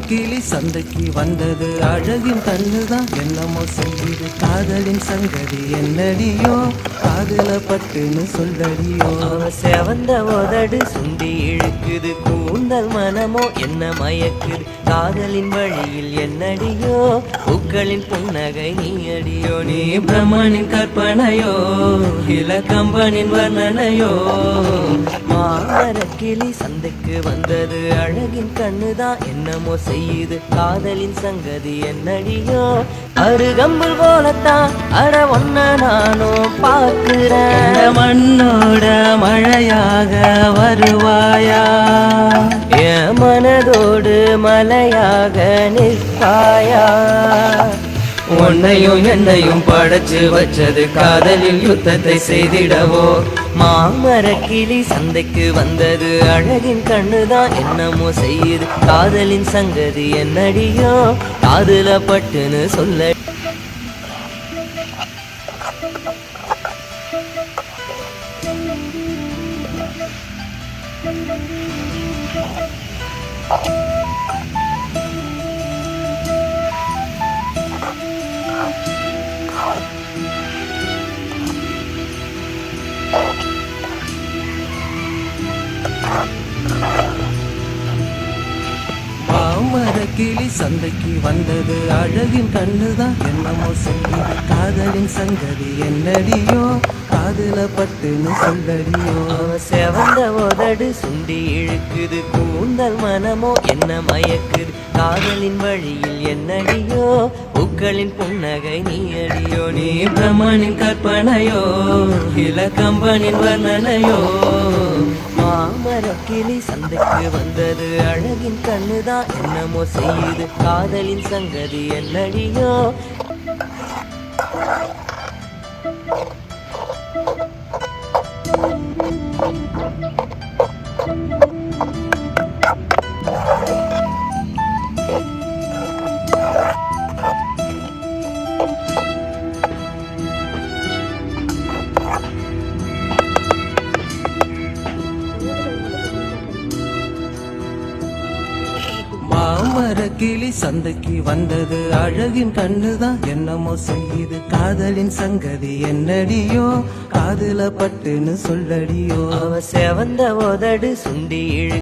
கிளி சந்தைக்கு வந்தது அழகின் கண்ணுதான் என்னமோ சொல்லுது காதலின் சங்கதி என்னடியோ காதல பட்டுன்னு சொல்லடியோ செவந்த உதடு சுண்டி இழுக்குது கூந்தல் மனமோ என்ன மயக்குது காதலின் வழியில் என்னடியோ பூக்களின் புன்னகை நீ அடியோ நீ பிரம்மனின் கற்பனையோ இல கம்பனின் வர்ணனையோ மாமர கிளி சந்தைக்கு வந்தது அழகின் கண்ணுதான் என்னமோ செய்யுது காதலின் சங்கதி என்னடியோ அருகம்புல் போலத்தான் அட ஒன்ன நானும் பார்க்கிறேன் மண்ணோட மழையாக வருவாயா என் மனதோடு மலையாக நிற்பாயா உன்னையும் என்னையும் படைச்சு வச்சது காதலில் யுத்தத்தை செய்திடவோ மாமர கிளி சந்தைக்கு வந்தது அழகின் கண்ணுதான் என்னமோ செய்யுது காதலின் சங்கதி என்னடியோ காதுல பட்டுன்னு சொல்ல மாமர கிளி சந்தைக்கு வந்தது அழகின் கண்ணுதான் என்னமோ சொல்லுது காதலின் சங்கதி என்னடியோ காதுல பட்டுன்னு சொல்லடியோ செவந்த உதடு சுண்டி இழுக்குது கூந்தல் மனமோ என்ன மயக்குது காதலின் வழியில் என்னடியோ பூக்களின் புன்னகை நீ அடியோ நீ பிரம்மனின் கற்பனையோ இல கம்பனின் வர்ணனையோ மாமர கிளி சந்தைக்கு வந்தது அழகின் கண்ணுதான் என்னமோ செய்யுது காதலின் சங்கதி என்னடியோ மாமர கிளி சந்தைக்கு வந்தது அழகின் கண்ணுதான் என்னமோ செய்யுது காதலின் சங்கதி என்னடியோ காதுல பட்டுன்னு சொல்லடியோ செவந்த உதடு சுண்டி இழு